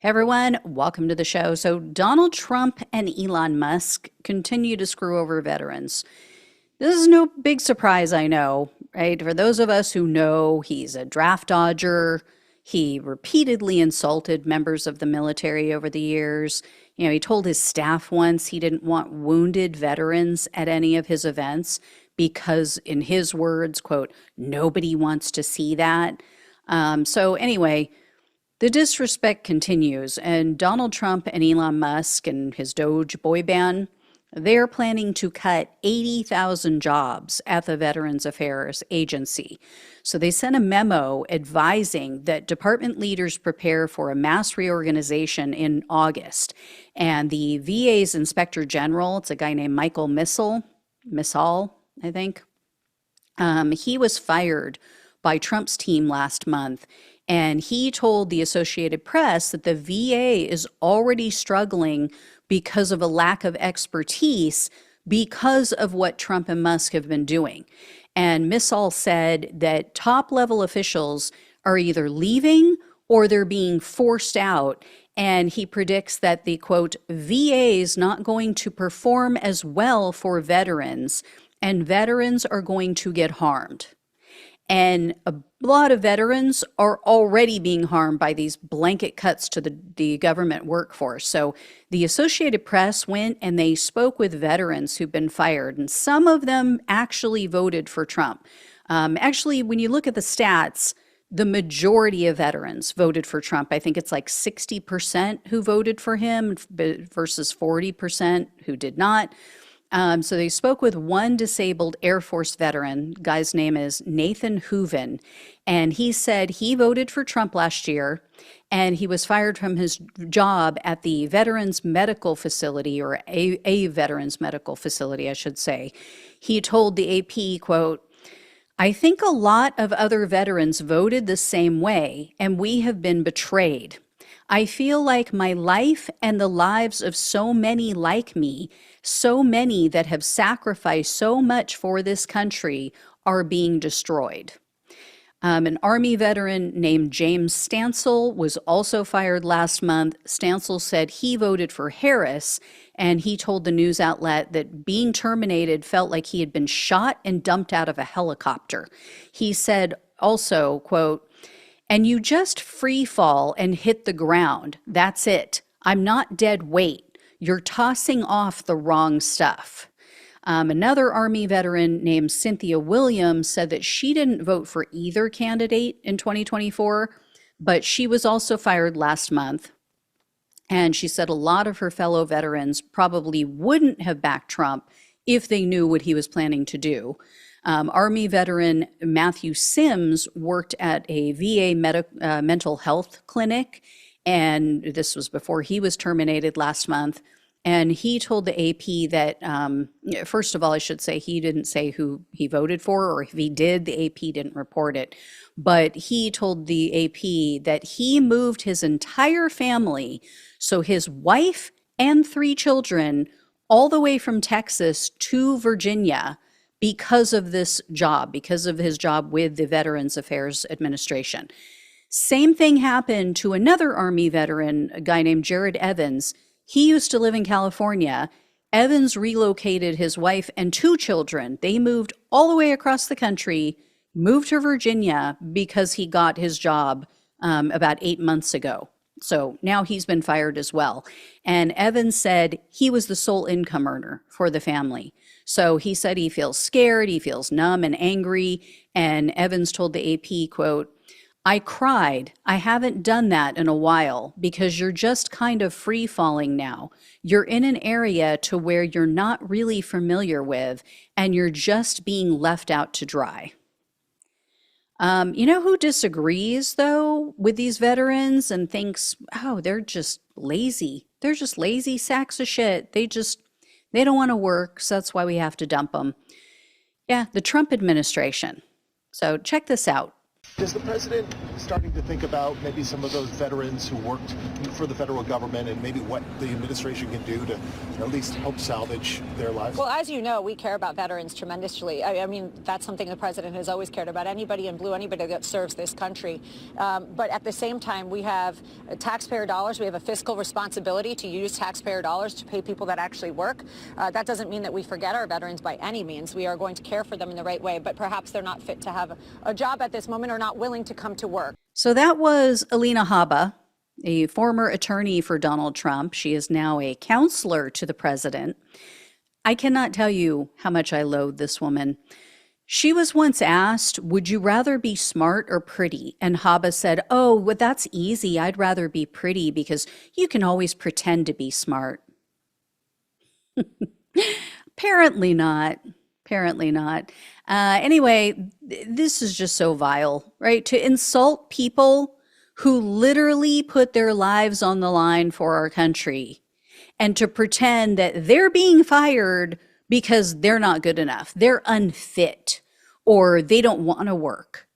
Hey everyone, welcome to the show. So, Donald Trump and Elon Musk continue to screw over veterans. This is no big surprise, I know, right? For those of us who know he's a draft dodger, he repeatedly insulted members of the military over the years. He told his staff once he didn't want wounded veterans at any of his events because, in his words, quote, nobody wants to see that. Anyway, the disrespect continues, and Donald Trump and Elon Musk and his Doge boy band, they're planning to cut 80,000 jobs at the Veterans Affairs Agency. So they sent a memo advising that department leaders prepare for a mass reorganization in August. And the VA's Inspector General, it's a guy named Michael Missal, I think, he was fired by Trump's team last month, and he told the Associated Press that the VA is already struggling because of a lack of expertise because of what Trump and Musk have been doing. And Missal said that top level officials are either leaving or they're being forced out. And he predicts that the quote, VA is not going to perform as well for veterans, and veterans are going to get harmed. And a lot of veterans are already being harmed by these blanket cuts to the government workforce. So the Associated Press went and they spoke with veterans who've been fired, and some of them actually voted for Trump. Actually, when you look at the stats, the majority of veterans voted for Trump. I think it's like 60% who voted for him versus 40% who did not. So they spoke with one disabled Air Force veteran. Guy's name is Nathan Hooven, and he said he voted for Trump last year, and he was fired from his job at the Veterans Medical Facility, or a Veterans Medical Facility, I should say. He told the AP, quote, I think a lot of other veterans voted the same way, and we have been betrayed. I feel like my life and the lives of so many like me, so many that have sacrificed so much for this country, are being destroyed. An Army veteran named James Stansel was also fired last month. Stansel said he voted for Harris, and he told the news outlet that being terminated felt like he had been shot and dumped out of a helicopter. He said also, quote, and you just free fall and hit the ground. That's it. I'm not dead weight. You're tossing off the wrong stuff. Another Army veteran named Cynthia Williams said that she didn't vote for either candidate in 2024, but she was also fired last month. And she said a lot of her fellow veterans probably wouldn't have backed Trump if they knew what he was planning to do. Army veteran Matthew Sims worked at a VA mental health clinic, and this was before he was terminated last month. And he told the AP that, first of all, I should say he didn't say who he voted for, or if he did, the AP didn't report it. But he told the AP that he moved his entire family, so his wife and 3 children, all the way from Texas to Virginia because of this job, because of his job with the Veterans Affairs Administration. Same thing happened to another Army veteran, a guy named Jared Evans. He used to live in California. Evans relocated his wife and 2 children. They moved all the way across the country, moved to Virginia because he got his job about 8 months ago. So now he's been fired as well. And Evans said he was the sole income earner for the family. So he said he feels scared, he feels numb and angry. And Evans told the AP, quote, I cried. I haven't done that in a while because you're just kind of free falling now. You're in an area to where you're not really familiar with, and you're just being left out to dry. You know who disagrees, though, with these veterans and thinks, oh, they're just lazy. They're just lazy sacks of shit. They don't want to work, so that's why we have to dump them. Yeah, the Trump administration. So check this out. Is the president starting to think about maybe some of those veterans who worked for the federal government and maybe what the administration can do to at least help salvage their lives? Well, as you know, we care about veterans tremendously. I mean, that's something the president has always cared about. Anybody in blue, anybody that serves this country. But at the same time, we have taxpayer dollars. We have a fiscal responsibility to use taxpayer dollars to pay people that actually work. That doesn't mean that we forget our veterans by any means. We are going to care for them in the right way, but perhaps they're not fit to have a job at this moment or not willing to come to work. So that was Alina Habba, a former attorney for Donald Trump. She is now a counselor to the president. I cannot tell you how much I loathe this woman. She was once asked, would you rather be smart or pretty? And Habba said, oh, well, that's easy. I'd rather be pretty because you can always pretend to be smart. Apparently not. Apparently not. Anyway, this is just so vile, right? To insult people who literally put their lives on the line for our country and to pretend that they're being fired because they're not good enough, they're unfit, or they don't want to work,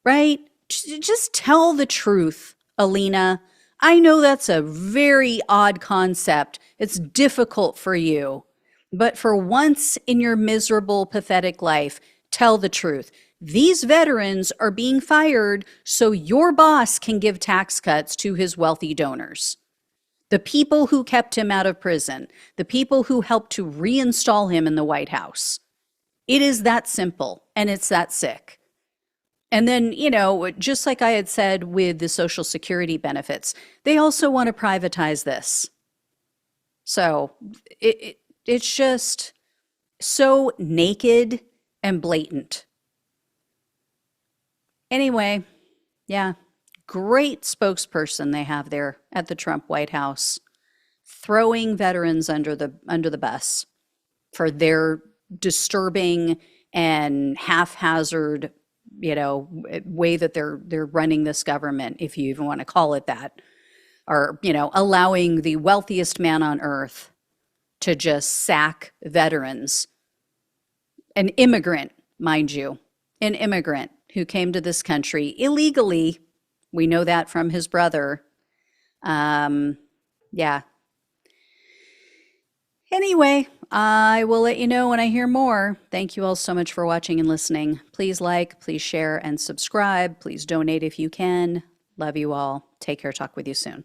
right? Just tell the truth, Alina. I know that's a very odd concept. It's difficult for you. But for once in your miserable, pathetic life, tell the truth. These veterans are being fired so your boss can give tax cuts to his wealthy donors. The people who kept him out of prison, the people who helped to reinstall him in the White House. It is that simple, and it's that sick. And then, just like I had said with the Social Security benefits, they also want to privatize this. So it's just so naked and blatant. Anyway, yeah, great spokesperson they have there at the Trump White House, throwing veterans under the bus for their disturbing and haphazard, way that they're running this government, if you even want to call it that, or allowing the wealthiest man on earth to just sack veterans. An immigrant, mind you, an immigrant who came to this country illegally. We know that from his brother. Yeah. Anyway, I will let you know when I hear more. Thank you all so much for watching and listening. Please like, please share, and subscribe. Please donate if you can. Love you all. Take care. Talk with you soon.